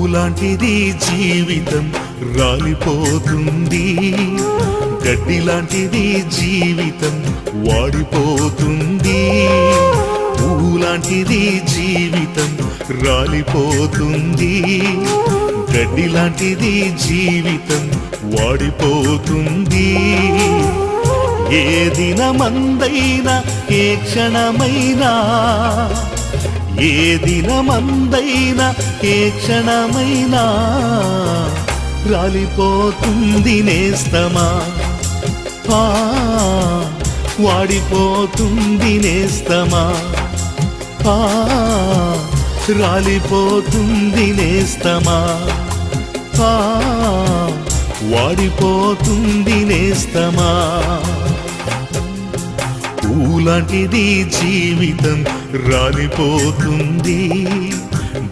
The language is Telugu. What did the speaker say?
పూలాంటిది జీవితం రాలిపోతుంది, గడ్డి లాంటిది జీవితం వాడిపోతుంది. పూలాంటిది జీవితం రాలిపోతుంది, గడ్డి లాంటిది జీవితం వాడిపోతుంది. ఏ దినమందైనా ఏ క్షణమైనా, ఏ దినమందైనా ఏ క్షణమైనా రాలిపోతుంది నేస్తమా, వాడిపోతుంది నేస్తమా, రాలిపోతుంది నేస్తమా, వాడిపోతుంది నేస్తమా. పూలాంటిది జీవితం రాలిపోతుంది.